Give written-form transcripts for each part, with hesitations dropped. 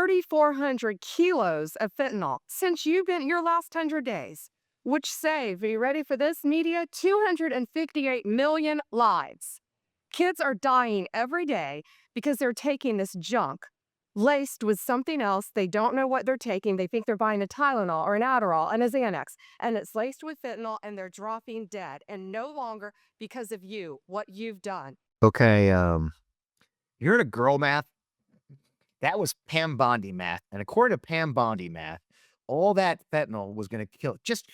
3,400 kilos of fentanyl since you've been your last 100 days, which saved, are you ready for this, media? 258 million lives. Kids are dying every day because they're taking this junk laced with something else. They don't know what they're taking. They think they're buying a Tylenol or an Adderall and a Xanax, and it's laced with fentanyl, and they're dropping dead, and no longer because of you, what you've done. Okay, you heard of girl math? That was Pam Bondi math, and according to Pam Bondi math, all that fentanyl was gonna kill just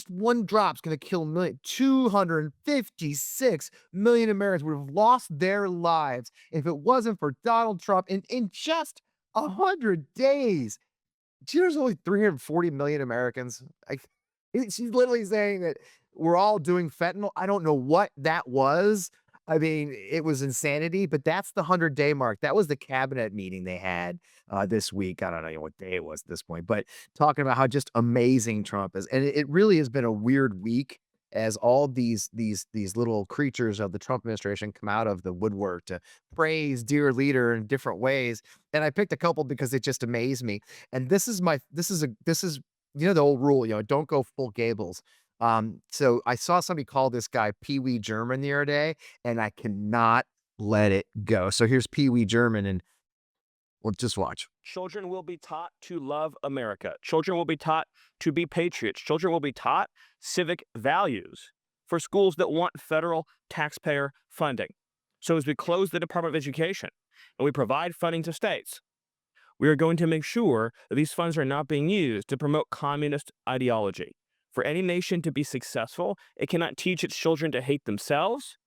one drop's gonna kill 256 million Americans would have lost their lives if it wasn't for Donald Trump in just 100 days. Do you know there's only 340 million Americans? Like, she's literally saying that we're all doing fentanyl. I don't know what that was. I mean, it was insanity, but that's the 100-day mark. That was the cabinet meeting they had this week. I don't know what day it was at this point, but talking about how just amazing Trump is. And it really has been a weird week as all these little creatures of the Trump administration come out of the woodwork to praise dear leader in different ways. And I picked a couple because it just amazed me. And this is the old rule, don't go full Gables. So I saw somebody call this guy Pee Wee German the other day, and I cannot let it go. So here's Pee Wee German, and we'll just watch. Children will be taught to love America. Children will be taught to be patriots. Children will be taught civic values for schools that want federal taxpayer funding. So as we close the Department of Education and we provide funding to states, we are going to make sure that these funds are not being used to promote communist ideology. For any nation to be successful, it cannot teach its children to hate themselves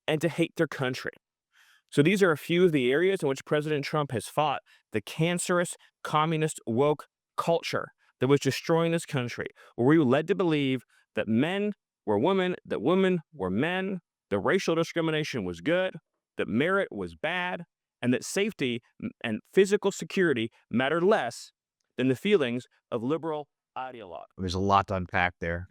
and to hate their country. So these are a few of the areas in which President Trump has fought the cancerous, communist, woke culture that was destroying this country, where we were led to believe that men were women, that women were men, that racial discrimination was good, that merit was bad, and that safety and physical security mattered less than the feelings of liberal ideologues. There's a lot to unpack there.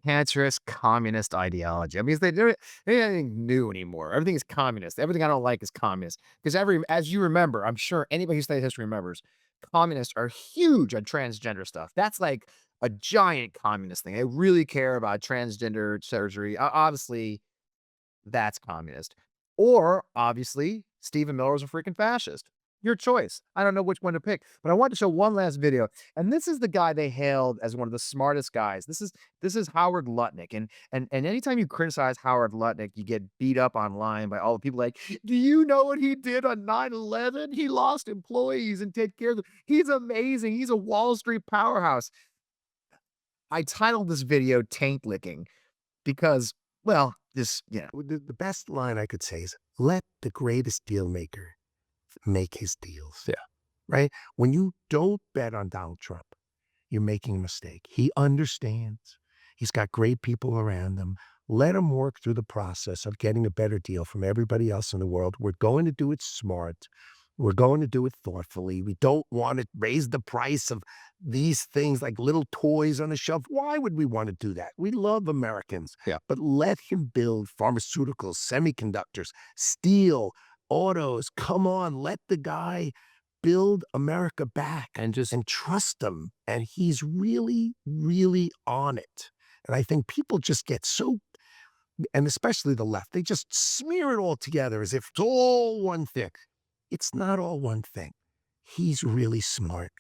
Cancerous communist ideology. I mean, they do anything new anymore. Everything is communist. Everything I don't like is communist. Because as you remember, I'm sure anybody who studies history remembers, communists are huge on transgender stuff. That's like a giant communist thing. They really care about transgender surgery. Obviously, that's communist. Or obviously, Stephen Miller was a freaking fascist. Your choice. I don't know which one to pick, but I wanted to show one last video. And this is the guy they hailed as one of the smartest guys. This is Howard Lutnick. And anytime you criticize Howard Lutnick, you get beat up online by all the people like, do you know what he did on 9/11? He lost employees and take care of them. He's amazing. He's a Wall Street powerhouse. I titled this video Taint Licking because, well, the best line I could say is, let the greatest deal maker make his deals. Yeah. Right? When you don't bet on Donald Trump, you're making a mistake. He understands. He's got great people around him. Let him work through the process of getting a better deal from everybody else in the world. We're going to do it smart. We're going to do it thoughtfully. We don't want to raise the price of these things like little toys on a shelf. Why would we want to do that? We love Americans. Yeah. But let him build pharmaceuticals, semiconductors, steel, autos. Come on, let the guy build America back and trust him. And he's really, really on it. And I think people just get so, and especially the left, they just smear it all together as if it's all one thing. It's not all one thing. He's really smart.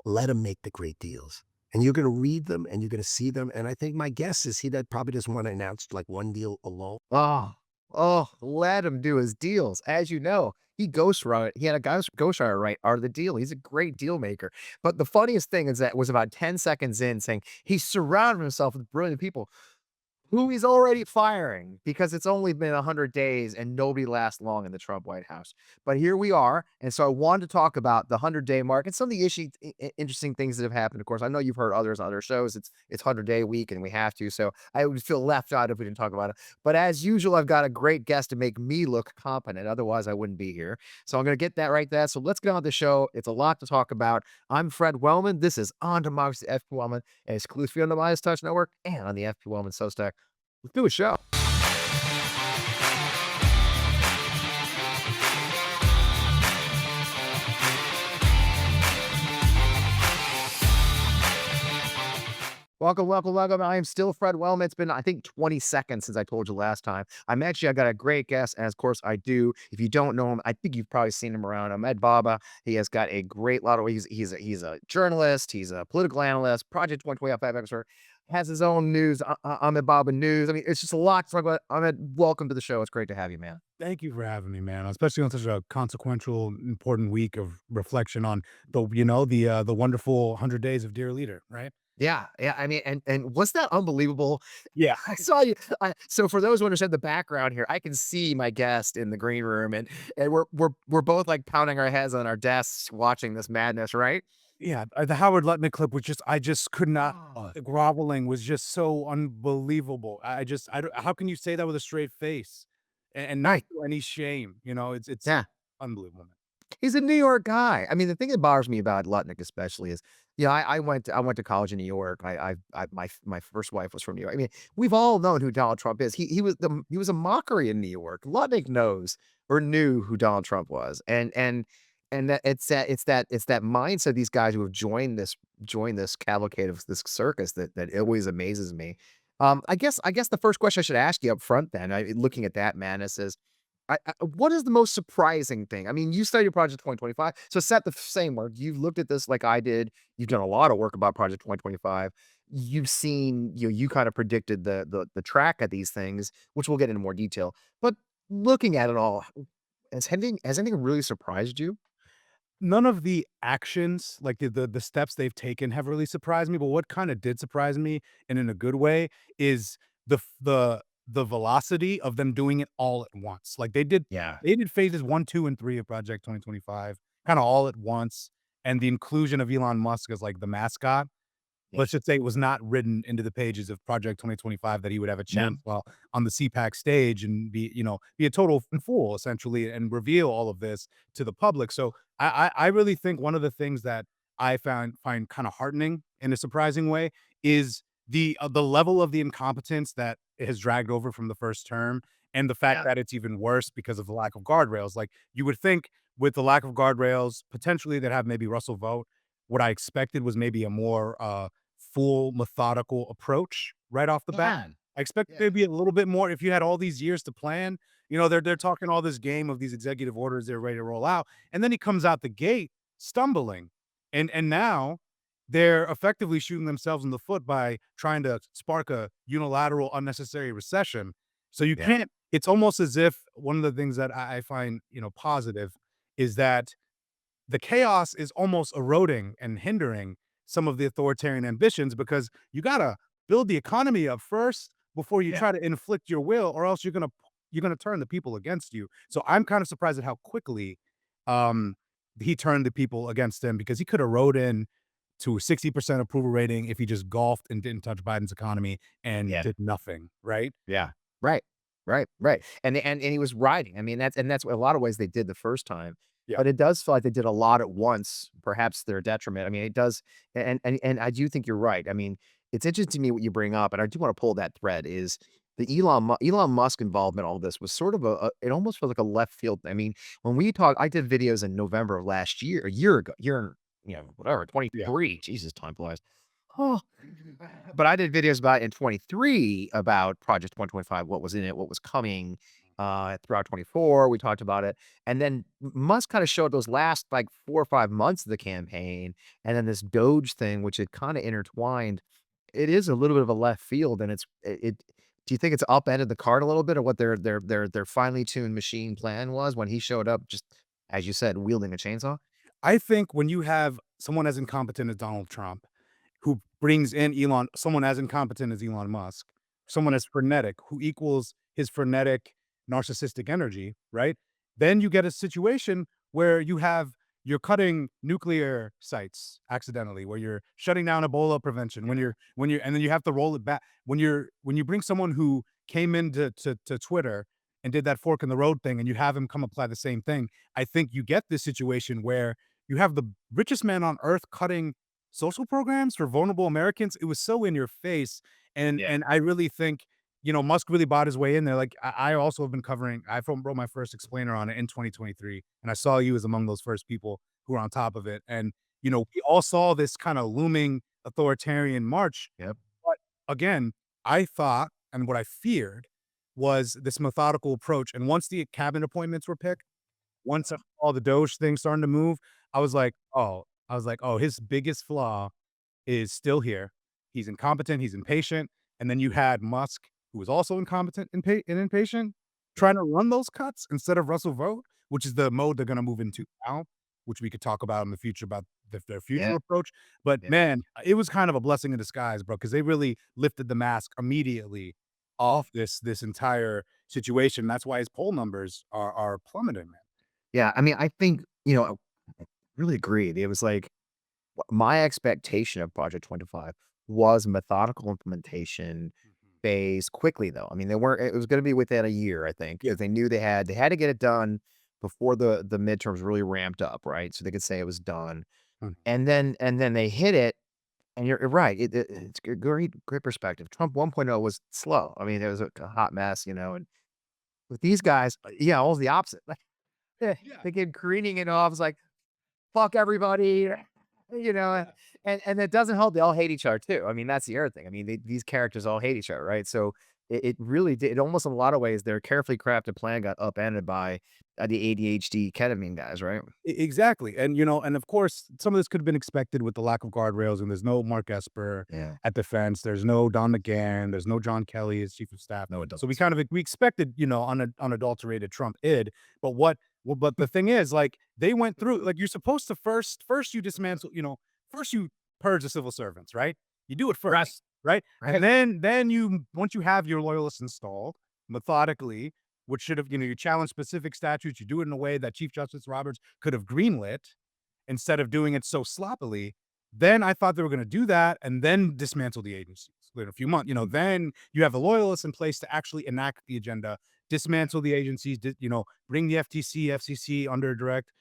Let him make the great deals. And you're going to read them and you're going to see them. And I think my guess is that probably doesn't want to announce like one deal alone. Oh, let him do his deals. As you know, he ghostwrote. He had a ghostwriter write Art of the Deal. He's a great deal maker. But the funniest thing is that it was about 10 seconds in saying he surrounded himself with brilliant people who he's already firing because it's only been 100 days and nobody lasts long in the Trump White House. But here we are. And so I wanted to talk about the 100-day mark and some of the interesting things that have happened. Of course, I know you've heard others on other shows. It's 100-day week and we have to. So I would feel left out if we didn't talk about it. But as usual, I've got a great guest to make me look competent. Otherwise, I wouldn't be here. So I'm going to get that right there. So let's get on with the show. It's a lot to talk about. I'm Fred Wellman. This is On Democracy, FP Wellman, and exclusively on the MeidasTouch Network and on the FP Wellman Substack. Let's do a show. Welcome, welcome, welcome. I am still Fred Wellman. It's been, I think, 20 seconds since I told you last time. I got a great guest, as of course I do. If you don't know him, I think you've probably seen him around. Ahmed Baba. He has got a great lot of, he's a journalist, he's a political analyst, Project 125 expert, has his own news, Ahmed Baba News. I mean, it's just a lot to talk about. Ahmed, welcome to the show. It's great to have you, man. Thank you for having me, man. Especially on such a consequential, important week of reflection on the wonderful 100 days of Dear Leader, right? Yeah, yeah. I mean, and was that unbelievable? Yeah. I saw you. So for those who understand the background here, I can see my guest in the green room, and we're both like pounding our heads on our desks watching this madness, right? Yeah, the Howard Lutnick clip was just I just could not Oh. the groveling was just so unbelievable. I don't how can you say that with a straight face and not Right. feel any shame? It's Yeah. unbelievable. Man. He's a New York guy. I mean, the thing that bothers me about Lutnick especially is, I went to college in New York. My first wife was from New York. I mean, we've all known who Donald Trump is. He was a mockery in New York. Lutnick knows or knew who Donald Trump was, and that it's that mindset of these guys who have joined this cavalcade of this circus that always amazes me. I guess the first question I should ask you up front then, looking at that madness is what is the most surprising thing? I mean, you studied Project 2025, so set the same word. You've looked at this like I did. You've done a lot of work about Project 2025. You've seen, you kind of predicted the track of these things, which we'll get into more detail. But looking at it all, has anything really surprised you? None of the actions, like the steps they've taken have really surprised me, but what kinda did surprise me, and in a good way, is the velocity of them doing it all at once. Like, Yeah. they did phases 1, 2, and 3 of Project 2025 kinda all at once, and the inclusion of Elon Musk as, like, the mascot. Yeah. Let's just say it was not written into the pages of Project 2025 that he would have a No. chance while on the CPAC stage and be a total fool essentially and reveal all of this to the public. So I really think one of the things that I find kind of heartening in a surprising way is the level of the incompetence that it has dragged over from the first term and the fact Yeah. that it's even worse because of the lack of guardrails. Like you would think with the lack of guardrails, potentially they'd have maybe Russell vote. What I expected was maybe a more full methodical approach right off the bat. Yeah. I expect Yeah. maybe a little bit more if you had all these years to plan. They're talking all this game of these executive orders they're ready to roll out, and then he comes out the gate stumbling, and now they're effectively shooting themselves in the foot by trying to spark a unilateral unnecessary recession. So you Yeah. can't. It's almost as if one of the things that I find positive is that the chaos is almost eroding and hindering some of the authoritarian ambitions because you gotta build the economy up first before you Yeah. try to inflict your will, or else you're gonna turn the people against you. So I'm kind of surprised at how quickly um, he turned the people against him because he could have rode in to a 60% approval rating if he just golfed and didn't touch Biden's economy and Yeah. did nothing, right? Yeah. Right. Right. Right. And he was riding. I mean, that's a lot of ways they did the first time. Yeah. But it does feel like they did a lot at once, perhaps to their detriment. I mean, it does, and I do think you're right. I mean, it's interesting to me what you bring up, and I do want to pull that thread is the Elon Musk involvement. All this was sort of it almost feels like a left field. I mean, when we talked, I did videos in November of last year, a year ago, whatever, Yeah. 23. Jesus, time flies. Oh, but I did videos about in 23 about Project 125, what was in it, what was coming, throughout 24. We talked about it. And then Musk kind of showed those last like 4 or 5 months of the campaign. And then this Doge thing, which it kind of intertwined. It is a little bit of a left field. And do you think it's upended the cart a little bit of what their finely tuned machine plan was when he showed up, just as you said, wielding a chainsaw? I think when you have someone as incompetent as Donald Trump, who brings in someone as incompetent as Elon Musk, someone as frenetic, who equals his frenetic narcissistic energy, right? Then you get a situation where you're cutting nuclear sites accidentally, where you're shutting down Ebola prevention, and then you have to roll it back. When you bring someone who came into to Twitter and did that fork in the road thing and you have him come apply the same thing, I think you get this situation where you have the richest man on earth cutting social programs for vulnerable Americans. It was so in your face, Yeah. and I really think, Musk really bought his way in there. Like, I also have been covering wrote my first explainer on it in 2023, and I saw you as among those first people who were on top of it, and, we all saw this kinda looming authoritarian march, Yep. again, I thought, and what I feared was this methodical approach. And once the cabinet appointments were picked, once I saw the Doge thing starting to move, I was like, oh, his biggest flaw is still here. He's incompetent, he's impatient. And then you had Musk, who was also incompetent and impatient, trying to run those cuts instead of Russell Vogt, which is the mode they're going to move into now, which we could talk about in the future about their future Yeah. approach. But Yeah. man, it was kind of a blessing in disguise, bro, because they really lifted the mask immediately off this entire situation. That's why his poll numbers are plummeting, man. Yeah, I mean, I think, I really agreed. It was like my expectation of Project 25 was methodical implementation phase quickly though. I mean, they weren't it was gonna be within a year, I think, Yeah. because they knew they had to get it done before the midterms really ramped up, right? So they could say it was done. Mhm. And then they hit it, and you're right. It's a great perspective. Trump 1.0 was slow. I mean, it was a hot mess, and with these guys, yeah, all the opposite. Like, Yeah. they came careening it off. It's like, fuck everybody, you know, Yeah. and it doesn't help. They all hate each other too. I mean, that's the other thing. I mean, these characters all hate each other, right? So it really did. It almost in a lot of ways, their carefully crafted plan got upended by the ADHD ketamine guys, right? Exactly. And, and of course, some of this could have been expected with the lack of guardrails. And there's no Mark Esper Yeah. at defense. There's no Don McGahn. There's no John Kelly as chief of staff. No, it So we doesn't. kind of we expected, unadulterated Trump id. But but the thing is, like, they went through, like, you're supposed to first you dismantle, first you purge the civil servants, right? You do it first, right? Right. And then once you have your loyalists installed methodically, which should have, you challenge specific statutes, you do it in a way that Chief Justice Roberts could have greenlit instead of doing it so sloppily. Then I thought they were going to do that and then dismantle the agencies in a few months. Then you have the loyalists in place to actually enact the agenda, dismantle the agencies, bring the FTC, FCC under direct,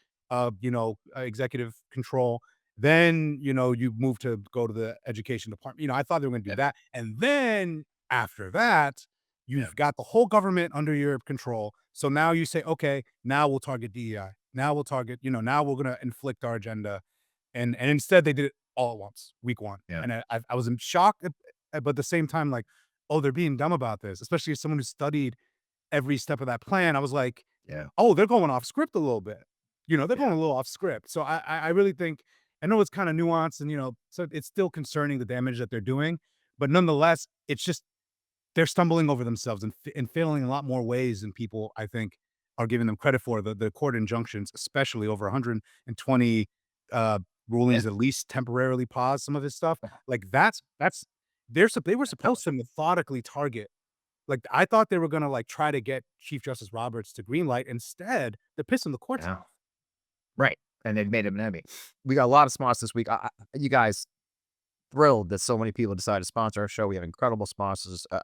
executive control. Then, you move to go to the education department. I thought they were going to do that. And then after that, you've got the whole government under your control. So now you say, okay, now we'll target DEI. Now we'll target, now we're going to inflict our agenda. And instead they did it all at once, week one. Yeah. And I was in shock, but at the same time, like, oh, they're being dumb about this, especially as someone who studied every step of that plan. I was like, Yeah. oh, they're going off script a little bit. They're going a little off script. So I really think, I know it's kind of nuanced and, so it's still concerning the damage that they're doing, but nonetheless, it's just, they're stumbling over themselves and failing in a lot more ways than people, I think, are giving them credit for. The court injunctions, especially over 120 rulings, at least temporarily pause some of his stuff. Like they were supposed to methodically target. Like, I thought they were gonna, like, try to get Chief Justice Roberts to greenlight. Instead, they're pissing the courts Yeah. off. Right. And they've made him an enemy. We got a lot of sponsors this week. You guys, thrilled that so many people decided to sponsor our show. We have incredible sponsors. So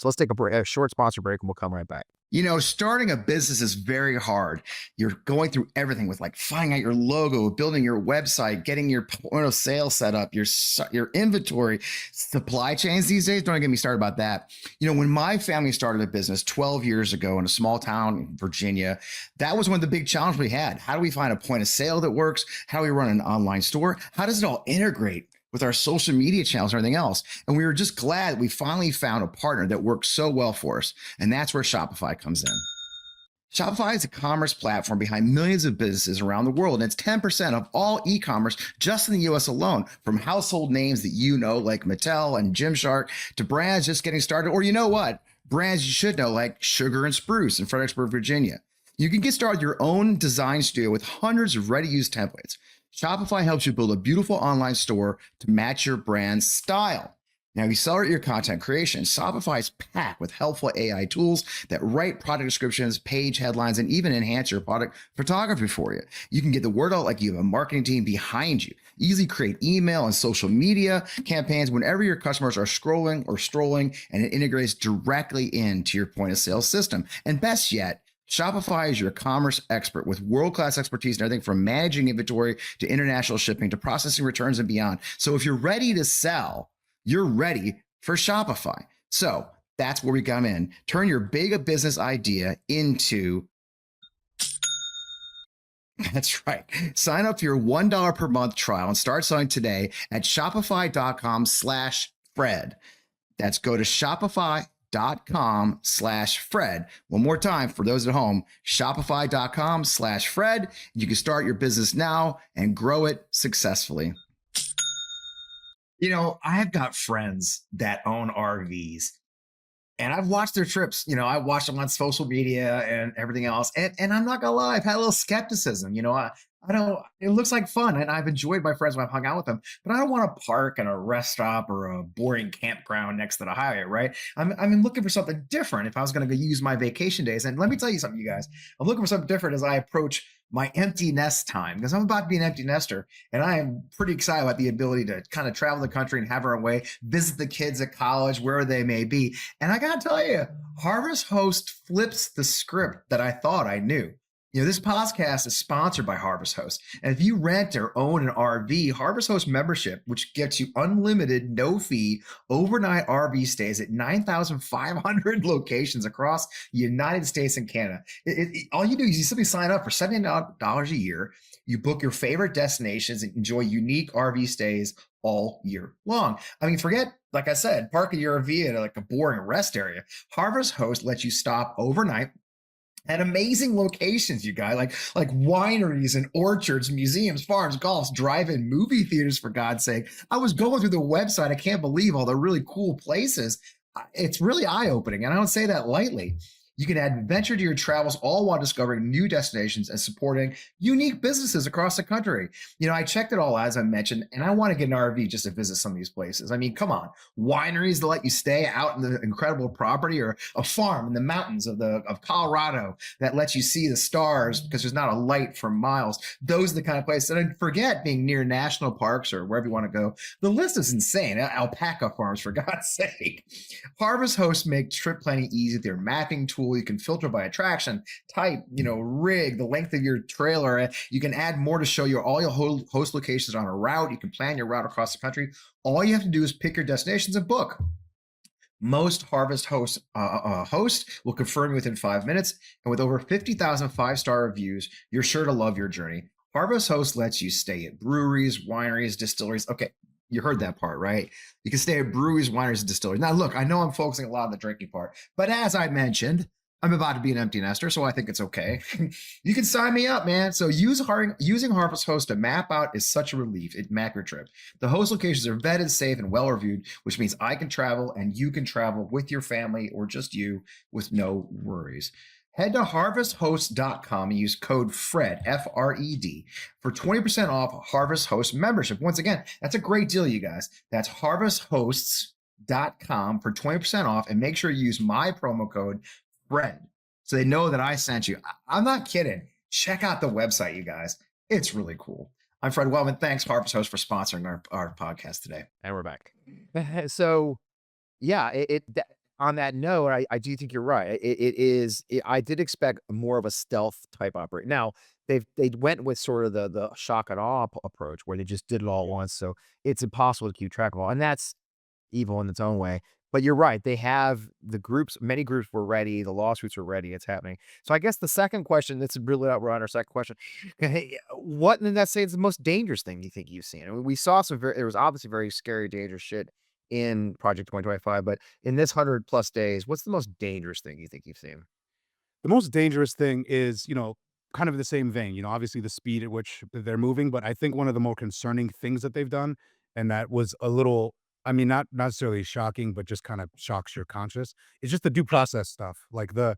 let's take a short sponsor break and we'll come right back. Starting a business is very hard. You're going through everything with, like, finding out your logo, building your website, getting your point of sale set up, your inventory, supply chains these days. Don't get me started about that. When my family started a business 12 years ago in a small town in Virginia, that was one of the big challenges we had. How do we find a point of sale that works? How do we run an online store? How does it all integrate with our social media channels and everything else? And we were just glad we finally found a partner that works so well for us. And that's where Shopify comes in. Shopify is a commerce platform behind millions of businesses around the world, and it's 10% of all e-commerce just in the US alone, from household names that like Mattel and Gymshark, to brands just getting started, or brands you should know like Sugar and Spruce in Fredericksburg, Virginia. You can get started with your own design studio with hundreds of ready-to-use templates. Shopify helps you build a beautiful online store to match your brand's style. Now, if you accelerate your content creation, Shopify is packed with helpful AI tools that write product descriptions, page headlines, and even enhance your product photography for you. You can get the word out like you have a marketing team behind you. Easily create email and social media campaigns whenever your customers are scrolling or strolling, and it integrates directly into your point of sale system. And best yet, Shopify is your commerce expert with world-class expertise in everything from managing inventory to international shipping to processing returns and beyond. So if you're ready to sell, you're ready for Shopify. So that's where we come in. Turn your big business idea into... That's right. Sign up for your $1 per month trial and start selling today at shopify.com/Fred. That's go to shopify.com/Fred. One more time for those at home, shopify.com/Fred. You can start your business now and grow it successfully. I've got friends that own RVs, and I've watched their trips. I watched them on social media and everything else. And I'm not gonna lie, I've had a little skepticism. I don't. It looks like fun, and I've enjoyed my friends when I've hung out with them. But I don't want to park in a rest stop or a boring campground next to the highway, right? I'm looking for something different if I was going to go use my vacation days. And let me tell you something, you guys. I'm looking for something different as I approach my empty nest time, because I'm about to be an empty nester, and I am pretty excited about the ability to kind of travel the country and have our own way, visit the kids at college, wherever they may be. And I got to tell you, Harvest Host flips the script that I thought I knew. This podcast is sponsored by Harvest Host. And if you rent or own an RV, Harvest Host membership, which gets you unlimited, no fee, overnight RV stays at 9,500 locations across the United States and Canada. All you do is you simply sign up for $79 a year. You book your favorite destinations and enjoy unique RV stays all year long. Forget, like I said, parking your RV at like a boring rest area. Harvest Host lets you stop overnight at amazing locations, you guys, like wineries and orchards, museums, farms, golfs, drive-in movie theaters, for God's sake. I was going through the website. I can't believe all the really cool places. It's really eye-opening, and I don't say that lightly. You can add adventure to your travels, all while discovering new destinations and supporting unique businesses across the country. I checked it all out, as I mentioned, and I want to get an RV just to visit some of these places. Come on, wineries to let you stay out in the incredible property, or a farm in the mountains of Colorado that lets you see the stars because there's not a light for miles. Those are the kind of places. And forget being near national parks or wherever you want to go. The list is insane. Alpaca farms, for God's sake. Harvest Hosts make trip planning easy. Their mapping tool, you can filter by attraction, type, rig, the length of your trailer. You can add more to show you all your host locations on a route. You can plan your route across the country. All you have to do is pick your destinations and book. Most Harvest hosts will confirm you within 5 minutes. And with over 50,000 5-star reviews, you're sure to love your journey. Harvest Host lets you stay at breweries, wineries, distilleries. Okay, you heard that part, right? You can stay at breweries, wineries, and distilleries. Now, look, I know I'm focusing a lot on the drinking part, but as I mentioned, I'm about to be an empty nester, so I think it's okay. You can sign me up, man. So using Harvest Host to map out is such a relief. It map your trip. The host locations are vetted, safe, and well-reviewed, which means I can travel and you can travel with your family or just you with no worries. Head to harvesthost.com and use code FRED, F-R-E-D, for 20% off Harvest Host membership. Once again, that's a great deal, you guys. That's harvesthosts.com for 20% off, and make sure you use my promo code FRED so they know that I sent you. I'm not kidding. Check out the website, you guys. It's really cool. I'm Fred Wellman. Thanks, Harvest Host, for sponsoring our podcast today. And we're back. So, yeah, on that note, I do think you're right. I did expect more of a stealth type operation. Now, they went with sort of the shock and awe approach, where they just did it all at once. So it's impossible to keep track of all. And that's evil in its own way. But you're right. They have the groups, many groups were ready. The lawsuits are ready. It's happening. So I guess the second question, that's really we're on our second question. Hey, what in that say is the most dangerous thing you think you've seen? I mean, we saw there was obviously very scary, dangerous shit in Project 2025, but in this 100+ days, what's the most dangerous thing you think you've seen? The most dangerous thing is, kind of the same vein, obviously the speed at which they're moving, but I think one of the more concerning things that they've done, and that was a little, not necessarily shocking, but just kind of shocks your conscience, is just the due process stuff. Like the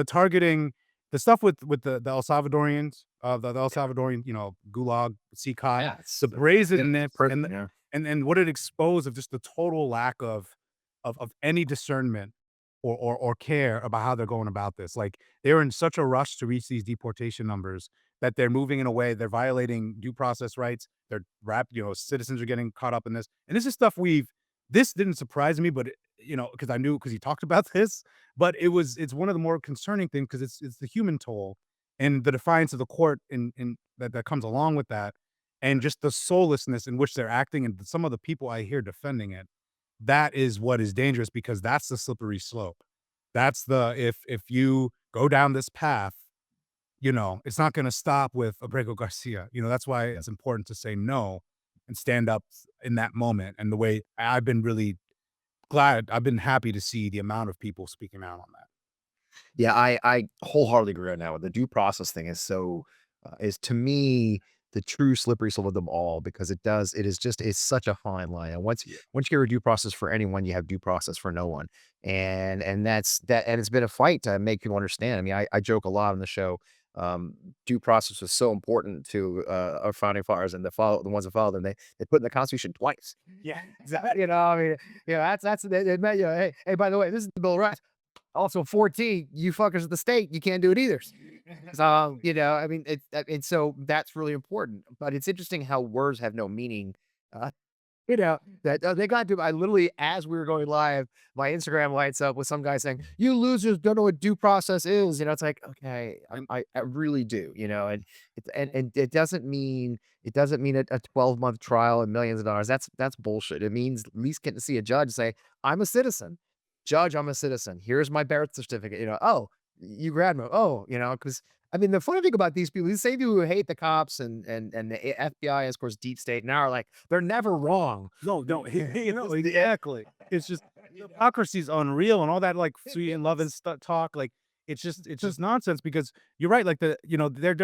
targeting, the stuff with the El Salvadorians, the El Salvadorian, Gulag, CCOT, Yeah, the brazenness, Yeah. and what it exposed of just the total lack of any discernment or care about how they're going about this. Like, they're in such a rush to reach these deportation numbers that they're moving in a way, they're violating due process rights. They're citizens are getting caught up in this. And this is stuff this didn't surprise me, but because I knew, because he talked about this, but it's one of the more concerning things, because it's the human toll and the defiance of the court in that comes along with that. And just the soullessness in which they're acting, and some of the people I hear defending it. That is what is dangerous, because that's the slippery slope. That's if you go down this path, it's not going to stop with Abrego Garcia. That's why it's important to say no and stand up in that moment. And the way I've been really glad. I've been happy to see the amount of people speaking out on that. Yeah, I wholeheartedly agree on that one. The due process thing is so is to me the true slippery slope of them all because it is just it's such a fine line. And once you get a due process for anyone, you have due process for no one. And that's that and it's been a fight to make people understand. I mean, I joke a lot on the show. Due process was so important to our founding fathers and the ones that followed them. They put in the Constitution twice. Yeah, exactly. I mean, that's it meant, hey, by the way, this is the Bill of Rights. Also 14, you fuckers at the state, you can't do it either. So, I mean, and so that's really important. But it's interesting how words have no meaning. Uh, that they got to. I literally, as we were going live, my Instagram lights up with some guy saying, "You losers don't know what due process is." It's like, okay, I really do. And it doesn't mean a 12-month trial and millions of dollars. That's bullshit. It means at least getting to see a judge say, "I'm a citizen." Judge, I'm a citizen. Here's my birth certificate. Oh, you grad mode. Oh, because I mean, the funny thing about these people, these same people who hate the cops and the FBI, and of course, deep state now are like, they're never wrong. No, no, exactly. It's just hypocrisy is unreal and all that like sweet and love and talk. Like it's just nonsense because you're right. Like they're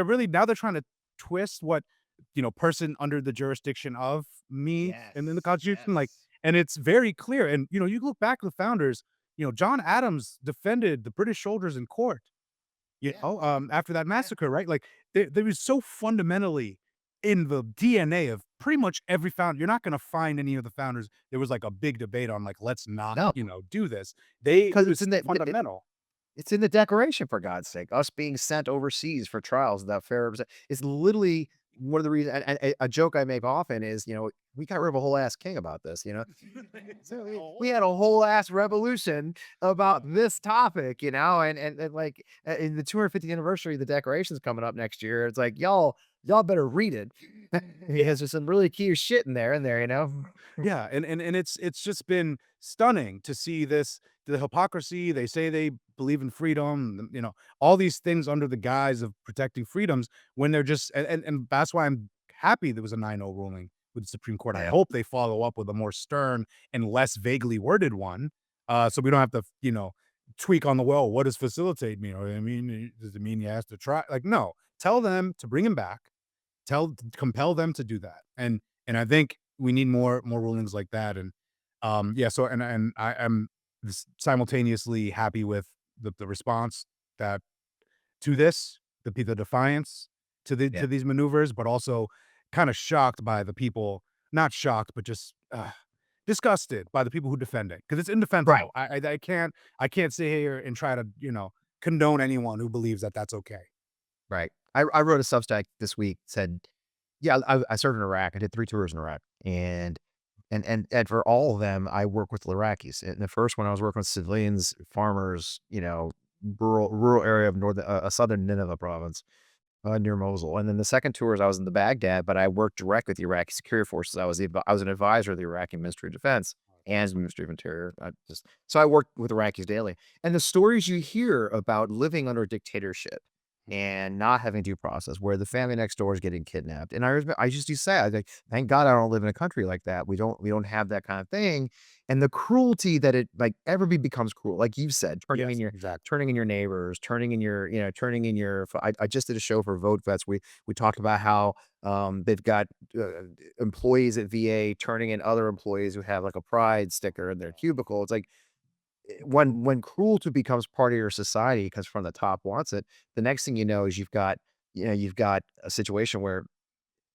really now they're trying to twist what person under the jurisdiction of me and then the Constitution. Like, and it's very clear. And you look back to the founders. John Adams defended the British soldiers in court. After that massacre, right? Like there was so fundamentally in the DNA of pretty much every founder. You're not going to find any of the founders. There was like a big debate on like, let's not, No, do this. because It it's was in the fundamental. it's in the Declaration, for God's sake. Us being sent overseas for trials without fair it's literally one of the reasons. And a joke I make often is, we got rid of a whole ass king about this. So we had a whole ass revolution about this topic, and like in the 250th anniversary of the Declaration's coming up next year. It's like y'all better read it because there's some really key shit in there. Yeah, and it's just been stunning to see the hypocrisy. They say they believe in freedom, all these things under the guise of protecting freedoms when they're just and that's why I'm happy there was a 9-0 ruling with the Supreme Court. I Yeah. hope they follow up with a more stern and less vaguely worded one, so we don't have to, tweak on the well. What does facilitate mean? Or I mean, does it mean you have to try? Like, no, tell them to bring him back. Compel them to do that. And I think we need more rulings like that. And yeah, so and I am simultaneously happy with the response that to this, the defiance Yeah. to these maneuvers, but also kind of shocked by the people, not shocked, but just disgusted by the people who defend it because it's Right. indefensible. I can't sit here and try to condone anyone who believes that that's okay. Right. I wrote a Substack this week, said, yeah, I served in Iraq. I did 3 tours in Iraq, and for all of them, I work with Iraqis. In the first one, I was working with civilians, farmers, rural area of southern Nineveh province, near Mosul. And then the second tours, I was in the Baghdad, but I worked direct with the Iraqi security forces. I was an advisor of the Iraqi Ministry of Defense and the Ministry of Interior. So I worked with Iraqis daily. And the stories you hear about living under dictatorship and not having due process, where the family next door is getting kidnapped. And I just do say, I like, thank God I don't live in a country like that. We don't have that kind of thing. And the cruelty that it like everybody becomes cruel, like you've said, Yes, exactly. turning in your neighbors, turning in your. I just did a show for Vote Vets. We talked about how they've got employees at VA turning in other employees who have like a pride sticker in their cubicle. It's like when cruelty becomes part of your society because from the top wants it, the next thing you know is you've got a situation where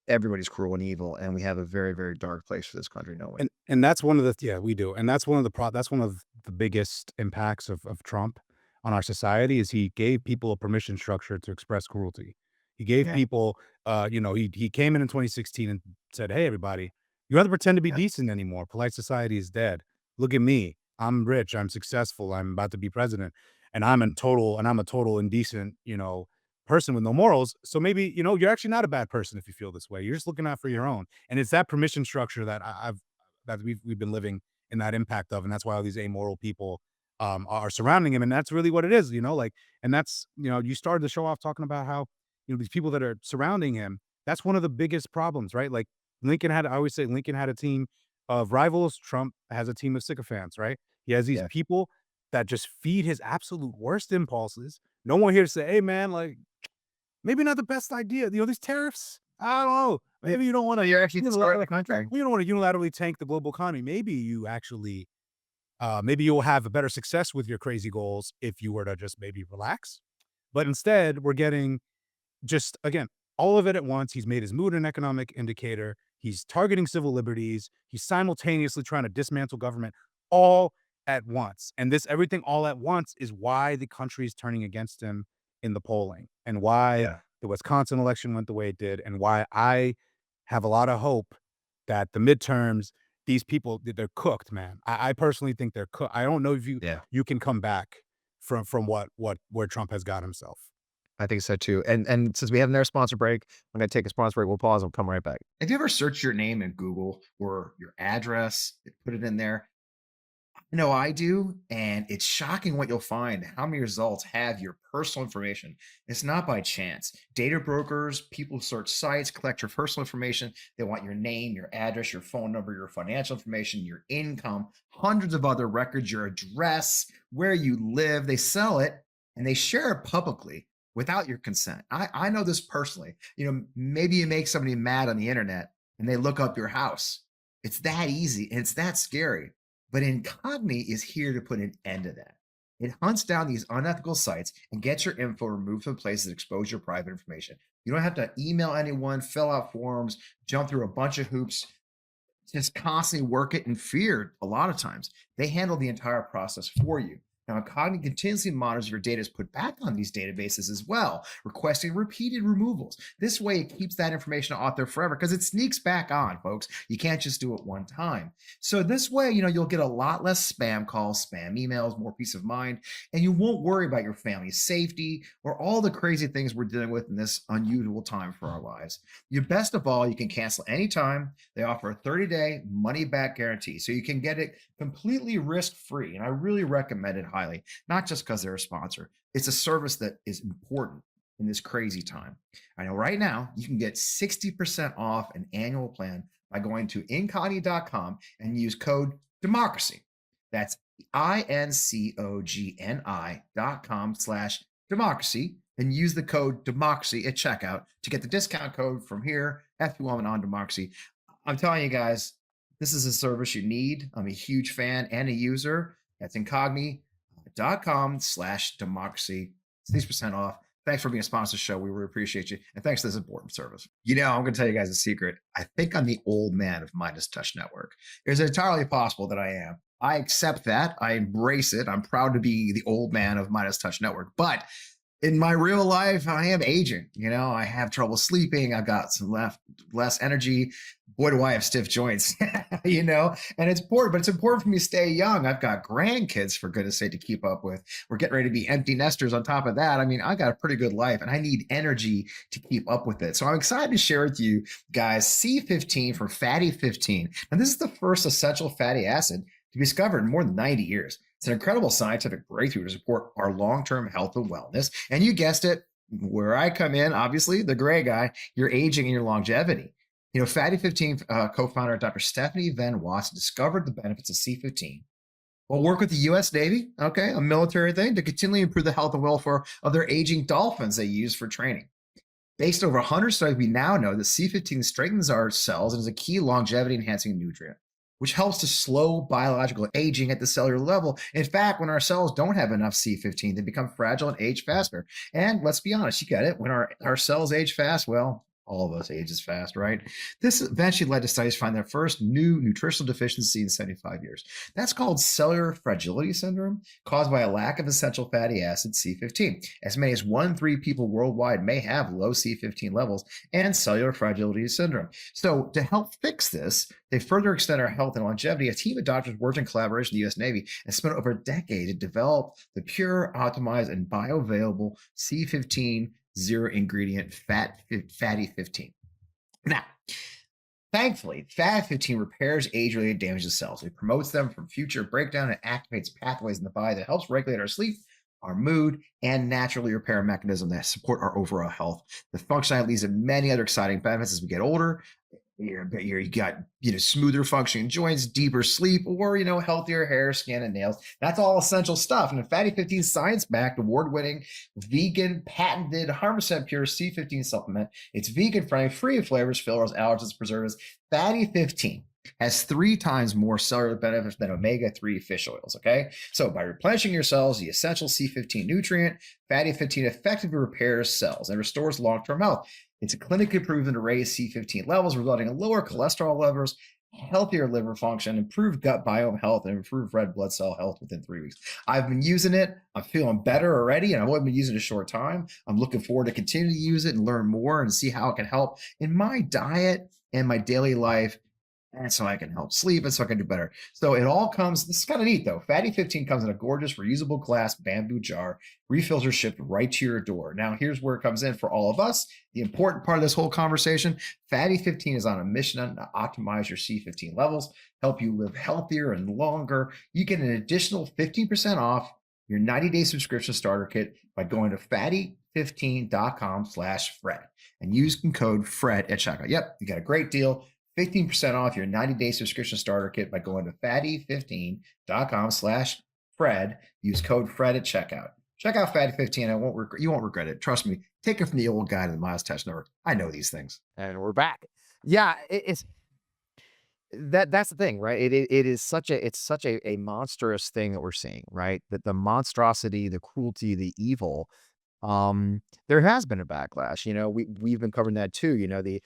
everybody's cruel and evil, and we have a very, very dark place for this country, don't we? And that's one of the yeah, we do. And that's one of that's one of the biggest impacts of Trump on our society is he gave people a permission structure to express cruelty. He gave Yeah. people he came in 2016 and said, "Hey everybody, you don't have to pretend to be Yeah. decent anymore. Polite society is dead. Look at me. I'm rich, I'm successful, I'm about to be president, and I'm a total indecent, person with no morals. So maybe, you're actually not a bad person if you feel this way. You're just looking out for your own." And it's that permission structure that we've been living in that impact of, and that's why all these amoral people are surrounding him, and that's really what it is, like, and that's you started the show off talking about how these people that are surrounding him. That's one of the biggest problems, right? Like I always say, Lincoln had a team. of rivals, Trump has a team of sycophants, right? He has these Yeah. people that just feed his absolute worst impulses. No one here to say, hey, man, like, maybe not the best idea. These tariffs, I don't know. Maybe you don't want to, You're actually destroying the contract. you don't want to unilaterally tank the global economy. Maybe you actually, maybe you'll have a better success with your crazy goals if you were to just maybe relax. But instead, we're getting just, again, all of it at once. He's made his mood an economic indicator. He's targeting civil liberties. He's simultaneously trying to dismantle government all at once. And this everything all at once is why the country is turning against him in the polling, and why the Wisconsin election went the way it did, and why I have a lot of hope that the midterms, these people, they're cooked, man. I personally think they're cooked. I don't know if you can come back from where Trump has got himself. I think so too. And since we have another sponsor break, I'm going to take a sponsor break. We'll pause. We'll come right back. Have you ever searched your name in Google or your address, put it in there? I know I do, and it's shocking what you'll find, how many results have your personal information. It's not by chance. Data brokers, people who search sites, collect your personal information. They want your name, your address, your phone number, your financial information, your income, hundreds of other records, your address, where you live. They sell it and they share it publicly without your consent. I know this personally. Maybe you make somebody mad on the internet and they look up your house. It's that easy and it's that scary. But Incogni is here to put an end to that. It hunts down these unethical sites and gets your info removed from places that expose your private information. You don't have to email anyone, fill out forms, jump through a bunch of hoops, just constantly work it in fear. A lot of times they handle the entire process for you. Now, Incogni continuously monitors your data is put back on these databases as well, requesting repeated removals. This way, it keeps that information out there forever because it sneaks back on, folks. You can't just do it one time. So this way, you'll get a lot less spam calls, spam emails, more peace of mind, and you won't worry about your family's safety or all the crazy things we're dealing with in this unusual time for our lives. Best of all, you can cancel anytime. They offer a 30-day money-back guarantee, so you can get it completely risk-free, and I really recommend it highly, not just because they're a sponsor. It's a service that is important in this crazy time. I know right now you can get 60% off an annual plan by going to incogni.com and use code DEMOCRACY. That's incogni.com/democracy and use the code DEMOCRACY at checkout to get the discount code from here, FUM and on Democracy. I'm telling you guys, this is a service you need. I'm a huge fan and a user. That's incogni.com/democracy. 60% off. Thanks for being a sponsor of the show. We really appreciate you. And thanks to this important service. I'm going to tell you guys a secret. I think I'm the old man of MeidasTouch Network. It's entirely possible that I am. I accept that. I embrace it. I'm proud to be the old man of MeidasTouch Network. But in my real life, I am aging. I have trouble sleeping. I've got some less energy. Boy, do I have stiff joints, and it's important, but it's important for me to stay young. I've got grandkids, for goodness sake, to keep up with. We're getting ready to be empty nesters on top of that. I got a pretty good life and I need energy to keep up with it. So I'm excited to share with you guys C15 from Fatty 15. And this is the first essential fatty acid to be discovered in more than 90 years. It's an incredible scientific breakthrough to support our long-term health and wellness. And you guessed it, where I come in, obviously, the gray guy, your aging and your longevity. Fatty 15 co-founder Dr. Stephanie Van Watts discovered the benefits of C15. We'll work with the U.S. Navy, a military thing, to continually improve the health and welfare of their aging dolphins they use for training. Based on over 100 studies, we now know that C15 strengthens our cells and is a key longevity-enhancing nutrient, which helps to slow biological aging at the cellular level. In fact, when our cells don't have enough C15, they become fragile and age faster. And let's be honest, you get it. When our cells age fast, well, all of us ages fast, right? This eventually led to studies find their first new nutritional deficiency in 75 years. That's called cellular fragility syndrome, caused by a lack of essential fatty acid C15. As many as 1 in 3 people worldwide may have low C15 levels and cellular fragility syndrome. So to help fix this, they further extend our health and longevity. A team of doctors worked in collaboration with the U.S. Navy and spent over a decade to develop the pure, optimized, and bioavailable C15 zero ingredient fatty 15. Now, thankfully, fatty 15 repairs age-related damage to cells. It promotes them from future breakdown and activates pathways in the body that helps regulate our sleep, our mood, and naturally repair mechanisms that support our overall health. The functionality leads to many other exciting benefits as we get older. You got, smoother functioning joints, deeper sleep, or, healthier hair, skin, and nails. That's all essential stuff. And the Fatty 15 science-backed, award-winning, vegan, patented, 100% pure C15 supplement. It's vegan-friendly, free of flavors, fillers, allergens, preservatives. Fatty 15 has 3 times more cellular benefits than omega-3 fish oils, okay? So by replenishing your cells, the essential C15 nutrient, Fatty 15 effectively repairs cells and restores long-term health. It's clinically proven to raise C15 levels, resulting in lower cholesterol levels, healthier liver function, improved gut biome health, and improved red blood cell health within 3 weeks. I've been using it. I'm feeling better already, and I've only been using it a short time. I'm looking forward to continue to use it and learn more and see how it can help in my diet and my daily life. And so I can help sleep and so I can do better. So it all comes, this is kind of neat though. Fatty 15 comes in a gorgeous reusable glass bamboo jar. Refills are shipped right to your door. Now, here's where it comes in for all of us. The important part of this whole conversation, Fatty 15 is on a mission to optimize your C15 levels, help you live healthier and longer. You get an additional 15% off your 90-day subscription starter kit by going to fatty15.com/Fred and use code Fred at checkout. Yep, you got a great deal. 15% off your 90-day subscription starter kit by going to fatty15.com/Fred. Use code Fred at checkout. Check out Fatty 15. You won't regret it. Trust me. Take it from the old guy to the MeidasTouch network. I know these things. And we're back. Yeah, it's that's the thing, right? It is such a monstrous thing that we're seeing, right? That the monstrosity, the cruelty, the evil. There has been a backlash. We've been covering that too. The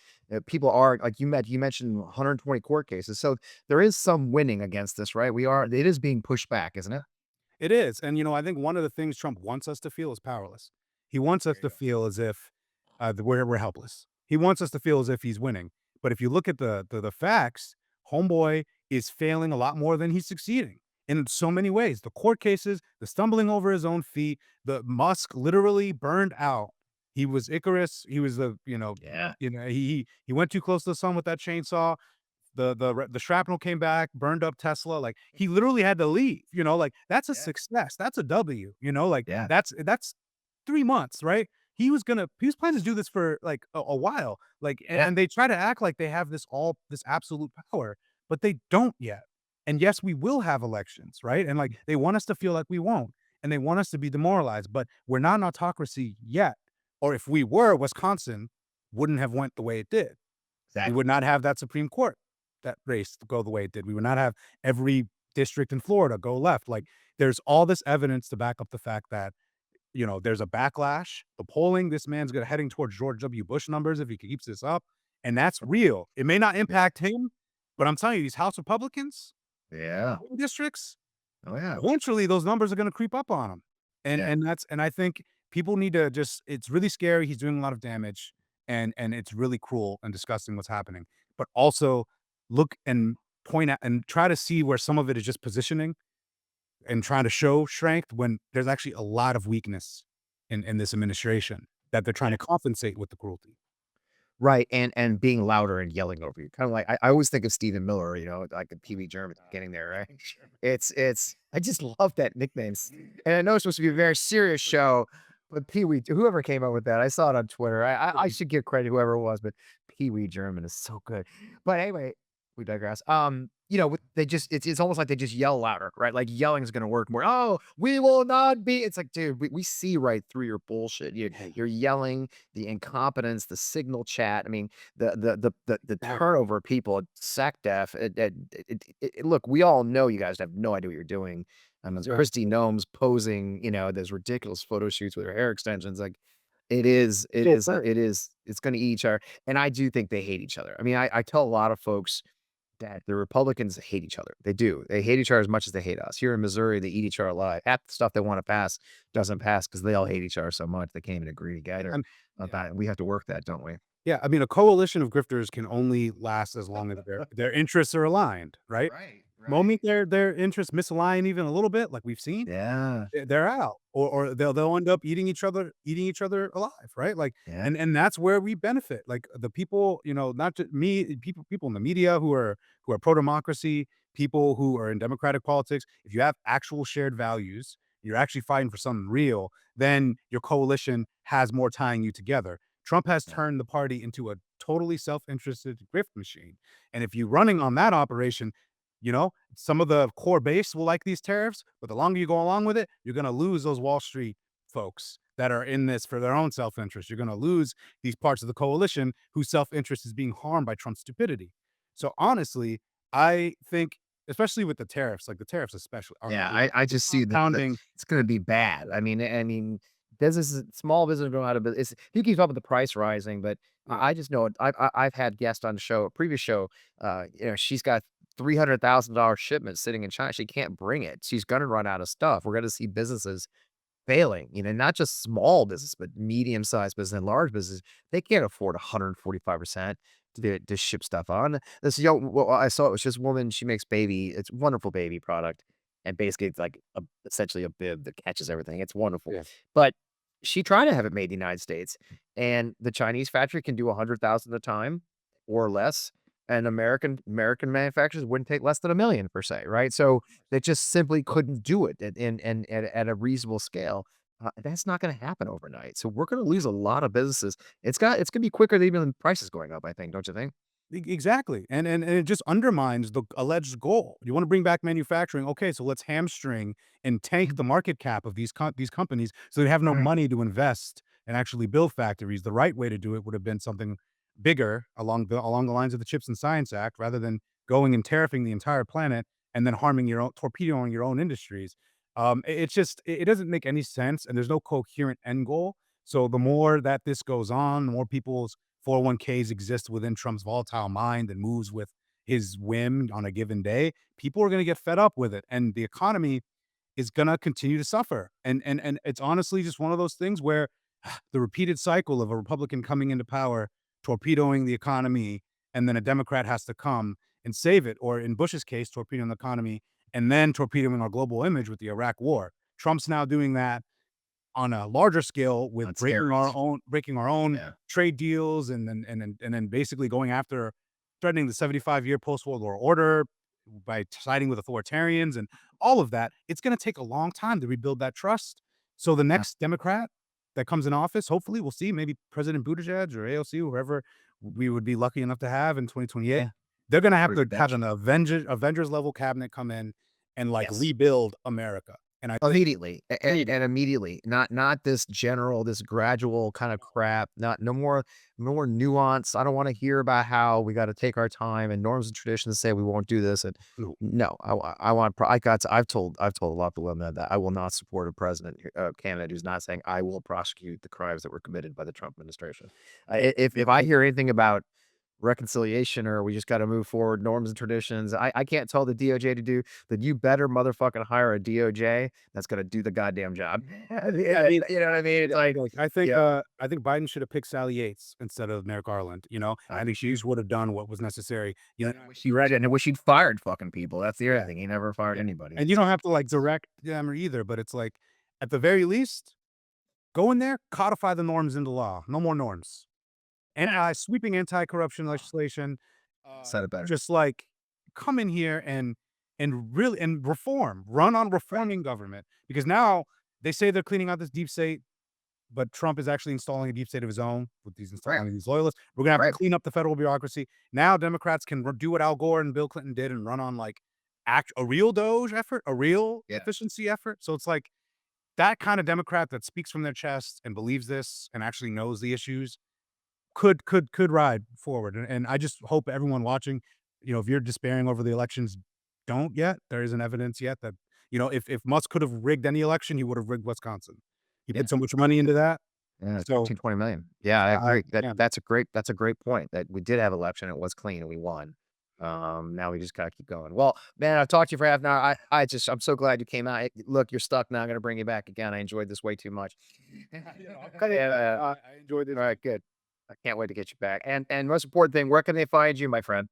people are like you mentioned 120 court cases, so there is some winning against this, right? It is being pushed back, isn't it? It is. And, I think one of the things Trump wants us to feel is powerless. He wants us to feel as if we're helpless. He wants us to feel as if he's winning. But if you look at the facts, homeboy is failing a lot more than he's succeeding in so many ways. The court cases, the stumbling over his own feet, the Musk literally burned out. He was Icarus. He was Yeah. he went too close to the sun with that chainsaw. The shrapnel came back, burned up Tesla. Like he literally had to leave. Like that's a success. That's a W. Like Yeah. that's 3 months, right? He was planning to do this for like a while. Like and they try to act like they have this absolute power, but they don't yet. And yes, we will have elections, right? And like they want us to feel like we won't, and they want us to be demoralized, but we're not an autocracy yet. Or if we were, Wisconsin wouldn't have went the way it did. Exactly. We would not have that Supreme Court, that race go the way it did. We would not have every district in Florida go left. Like there's all this evidence to back up the fact that, there's a backlash. The polling, this man's heading towards George W. Bush numbers if he keeps this up. And that's real. It may not impact him, but I'm telling you, these House Republicans, Yeah. districts, Oh, yeah. eventually those numbers are going to creep up on him. And I think people need to it's really scary. He's doing a lot of damage and it's really cruel and disgusting what's happening. But also look and point out and try to see where some of it is just positioning and trying to show strength when there's actually a lot of weakness in this administration that they're trying to compensate with the cruelty. Right, and being louder and yelling over you. Kind of like I always think of Stephen Miller, like the Pee Wee German getting there, right? It's I just love that nicknames. And I know it's supposed to be a very serious show, but Pee Wee, whoever came up with that, I saw it on Twitter. I should give credit whoever it was, but Pee Wee German is so good. But anyway, we digress. It's almost like they just yell louder, right? Like yelling is gonna work more. Oh, we will not be. It's like, dude, we see right through your bullshit. You're yelling, the incompetence, the signal chat. I mean, the turnover of people, sec def. Look, we all know you guys have no idea what you're doing. Christy Gnome's posing, those ridiculous photo shoots with her hair extensions. Like, it's going to eat each other. And I do think they hate each other. I mean, I tell a lot of folks that the Republicans hate each other. They do. They hate each other as much as they hate us. Here in Missouri, they eat each other alive. Half the stuff they want to pass doesn't pass because they all hate each other so much they can't even agree together about it. We have to work that, don't we? Yeah, I mean, a coalition of grifters can only last as long as their interests are aligned, right? Right. Moment their interests misalign even a little bit, like we've seen, Yeah. they're out, or they'll end up eating each other alive, right? Like, Yeah. and that's where we benefit. Like the people, not just me, people in the media who are pro democracy, people who are in democratic politics. If you have actual shared values, you're actually fighting for something real, then your coalition has more tying you together. Trump has turned the party into a totally self-interested grift machine. And if you're running on that operation, some of the core base will like these tariffs, but the longer you go along with it, you're going to lose those Wall Street folks that are in this for their own self-interest. You're going to lose these parts of the coalition whose self-interest is being harmed by Trump's stupidity. So honestly, I think, especially with the tariffs, like the tariffs especially, Yeah, I just see that compounding. it's gonna be bad. Businesses, small business going out of business. You keep talking about the price rising, but Yeah. I just know I've had guests on the show, a previous show. She's got $300,000 shipments sitting in China. She can't bring it. She's gonna run out of stuff. We're gonna see businesses failing. Not just small business, but medium sized business and large business. They can't afford 145% to ship stuff on. I saw it was just woman. She makes baby. It's wonderful baby product, and basically it's like essentially a bib that catches everything. It's wonderful, Yeah. but she tried to have it made in the United States, and the Chinese factory can do 100,000 at a time or less. And American manufacturers wouldn't take less than 1 million per se, right? So they just simply couldn't do it at a reasonable scale. That's not going to happen overnight. So we're going to lose a lot of businesses. It's going to be quicker than even prices going up, I think. Don't you think? Exactly. And it just undermines the alleged goal. You want to bring back manufacturing. Okay, so let's hamstring and tank the market cap of these companies so they have no money to invest and actually build factories. The right way to do it would have been something bigger along the lines of the Chips and Science Act, rather than going and tariffing the entire planet and then harming your own, torpedoing your own industries. It's just it doesn't make any sense, and there's no coherent end goal. So the more that this goes on, the more people's 401ks exist within Trump's volatile mind and moves with his whim on a given day, people are going to get fed up with it, and the economy is going to continue to suffer. And it's honestly just one of those things where the repeated cycle of a Republican coming into power, torpedoing the economy, and then a Democrat has to come and save it, or in Bush's case, torpedoing the economy and then torpedoing our global image with the Iraq War. Trump's now doing that on a larger scale with On breaking our own Yeah. trade deals, and then basically going after, threatening the 75-year post-World War order by siding with authoritarians and all of that. It's going to take a long time to rebuild that trust. So the next Democrat that comes in office, hopefully we'll see maybe President Buttigieg or AOC, whoever we would be lucky enough to have in 2028. Yeah. They're going to have Pretty to have an Avengers level cabinet come in and Yes. rebuild America. And I think Immediately, and immediately, not this this gradual kind of crap. No more nuance. I don't want to hear about how we got to take our time and norms and traditions say we won't do this. And No. no, I want. I've told a lot of people that I will not support a president candidate who's not saying I will prosecute the crimes that were committed by the Trump administration. If I hear anything about reconciliation or we just got to move forward norms and traditions, I can't tell the DOJ to do that. You better motherfucking hire a DOJ that's going to do the goddamn job. Yeah, you know what I mean? It's like, I think yeah. I think Biden should have picked Sally Yates instead of Merrick Garland. I think she just would have done what was necessary. She read it, and I wish he'd fired fucking people. That's the other thing. He never fired anybody. And you don't have to direct them or either, but it's like, at the very least, go in there, codify the norms into law. No more norms. And sweeping anti-corruption legislation. Said it better. Just come in here and really reform. Run on reforming government, because now they say they're cleaning out this deep state, but Trump is actually installing a deep state of his own with these loyalists. We're gonna have to clean up the federal bureaucracy. Now Democrats can do what Al Gore and Bill Clinton did and run on a real DOGE effort, a real efficiency effort. So it's like that kind of Democrat that speaks from their chest and believes this and actually knows the issues could ride forward. And I just hope everyone watching, if you're despairing over the elections, don't yet. There isn't evidence yet that, if Musk could have rigged any election, he would have rigged Wisconsin. He put so much money into that. Yeah, So 15, 20 million. Yeah, I agree. yeah. That's a great point. That we did have election, it was clean, and we won. Now we just gotta keep going. Well, man, I've talked to you for half an hour. I'm so glad you came out. Look, you're stuck now. I'm gonna bring you back again. I enjoyed this way too much. I enjoyed it. All right, good. I can't wait to get you back. And most important thing, where can they find you, my friend?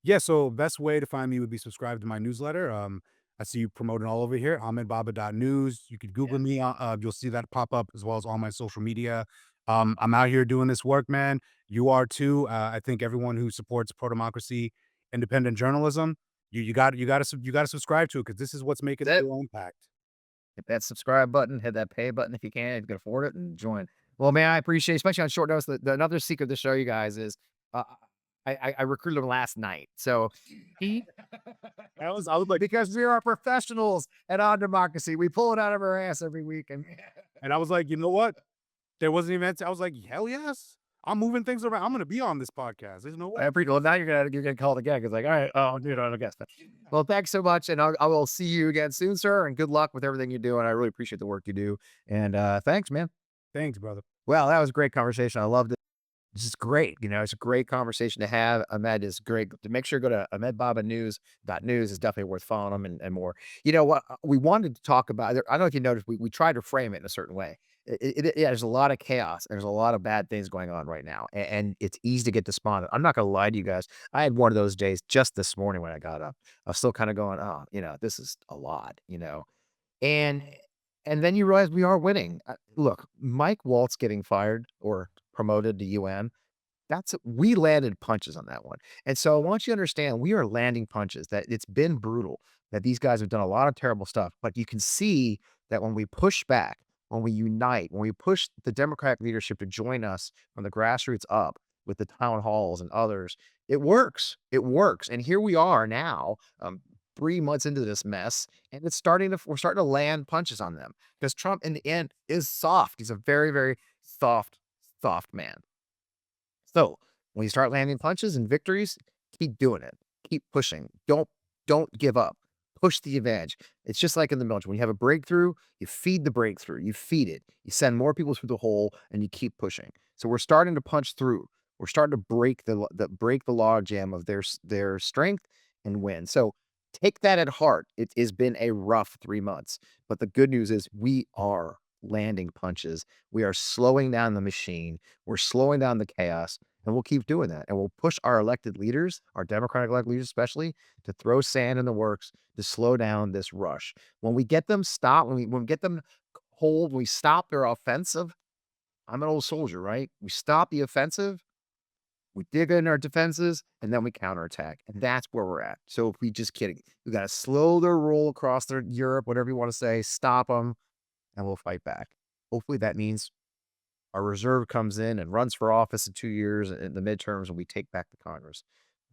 Yeah, so best way to find me would be subscribe to my newsletter. I see you promoting all over here, ahmedbaba.news. You could Google me. You'll see that pop up, as well as all my social media. I'm out here doing this work, man. You are too. I think everyone who supports pro-democracy, independent journalism, you got to subscribe to it, because this is what's making a real impact. Hit that subscribe button, hit that pay button if you can afford it, and join. Well, man, I appreciate, especially on short notice. Another secret of the show, you guys, is I recruited him last night. So he, I was like, because we are professionals at On Democracy, we pull it out of our ass every week. and I was like, you know what? There wasn't even. I was like, hell yes, I'm moving things around. I'm gonna be on this podcast. There's no way. Well, now you're gonna call it again because like, all right, oh, dude, I don't guess that. Well, thanks so much, and I will see you again soon, sir. And good luck with everything you do. And I really appreciate the work you do. And thanks, man. Thanks, brother. Well, that was a great conversation. I loved it. This is great. It's a great conversation to have. Ahmed is great. To make sure, go to ahmedbaba.news. Is definitely worth following him and more. You know what? We wanted to talk about, I don't know if you noticed, we tried to frame it in a certain way. Yeah, there's a lot of chaos. There's a lot of bad things going on right now. And it's easy to get despondent. I'm not going to lie to you guys. I had one of those days just this morning when I got up. I was still kind of going, oh, this is a lot. And and then you realize we are winning. Look, Mike Waltz getting fired or promoted to UN, we landed punches on that one. And so I want you to understand we are landing punches, that it's been brutal, that these guys have done a lot of terrible stuff. But you can see that when we push back, when we unite, when we push the Democratic leadership to join us from the grassroots up with the town halls and others, it works. It works. And here we are now, 3 months into this mess, and we're starting to land punches on them because Trump in the end is soft. He's a very, very soft man. So when you start landing punches and victories, keep doing it. Keep pushing. Don't give up. Push the advantage. It's just like in the military. When you have a breakthrough, you feed the breakthrough. You feed it. You send more people through the hole, and you keep pushing. So we're starting to punch through. We're starting to break the log jam of their strength and win. So take that at heart. It has been a rough 3 months, but the good news is we are landing punches. We are slowing down the machine. We're slowing down the chaos, and we'll keep doing that. And we'll push our elected leaders, our Democratic elected leaders especially, to throw sand in the works to slow down this rush. When we get them stopped, when we get them hold, we stop their offensive. I'm an old soldier, right? We stop the offensive, we dig in our defenses, and then we counterattack. And that's where we're at. So if we just kidding, we got to slow their roll across their Europe, whatever you want to say, stop them, and we'll fight back. Hopefully that means our reserve comes in and runs for office in 2 years in the midterms and we take back the Congress.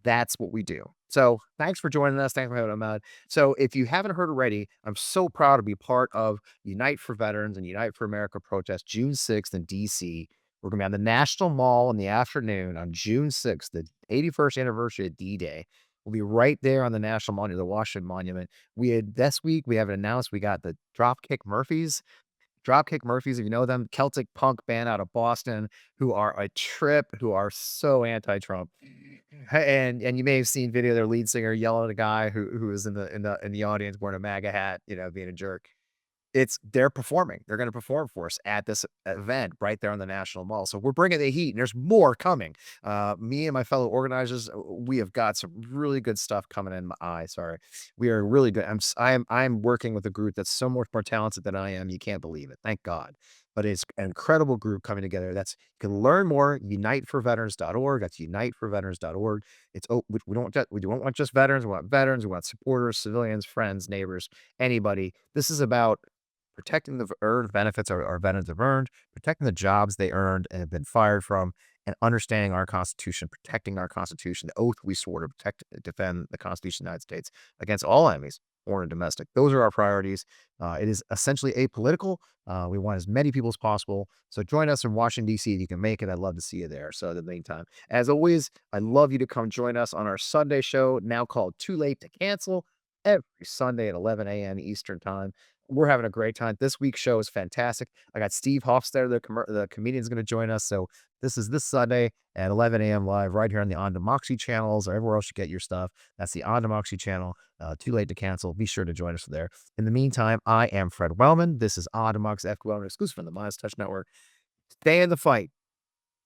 That's what we do. So thanks for joining us. Thanks for having Ahmed. So if you haven't heard already, I'm so proud to be part of Unite for Veterans and Unite for America protest June 6th in DC. We're going to be on the National Mall in the afternoon on June 6th, the 81st anniversary of D-Day. We'll be right there on the National Mall near the Washington Monument. This week, we have announced we got the Dropkick Murphys. Dropkick Murphys, if you know them, Celtic punk band out of Boston, who are a trip, who are so anti-Trump. And you may have seen video of their lead singer yelling at a guy who was in the audience wearing a MAGA hat, being a jerk. They're performing. They're going to perform for us at this event right there on the National Mall. So we're bringing the heat, and there's more coming. Me and my fellow organizers, we have got some really good stuff coming in. Sorry, we are really good. I'm working with a group that's so much more talented than I am. You can't believe it. Thank God. But it's an incredible group coming together. You can learn more. Uniteforveterans.org. That's uniteforveterans.org. We don't want just veterans. We want veterans. We want supporters, civilians, friends, neighbors, anybody. This is about protecting the earned benefits our veterans have earned, protecting the jobs they earned and have been fired from, and understanding our Constitution, protecting our Constitution, the oath we swore to defend the Constitution of the United States against all enemies, foreign and domestic. Those are our priorities. It is essentially apolitical. We want as many people as possible. So join us in Washington, D.C. if you can make it. I'd love to see you there. So in the meantime, as always, I'd love you to come join us on our Sunday show, now called Too Late to Cancel, every Sunday at 11 a.m. Eastern Time. We're having a great time. This week's show is fantastic. I got Steve Hofstadter, the comedian, is going to join us. So this is this Sunday at 11 a.m. live right here on the On Democracy channels or everywhere else you get your stuff. That's the On Democracy channel. Too Late to Cancel. Be sure to join us there. In the meantime, I am Fred Wellman. This is On Democracy FQL, exclusive from the MeidasTouch Network. Stay in the fight.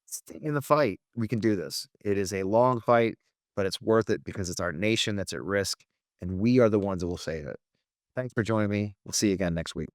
Stay in the fight. We can do this. It is a long fight, but it's worth it because it's our nation that's at risk, and we are the ones that will save it. Thanks for joining me. We'll see you again next week.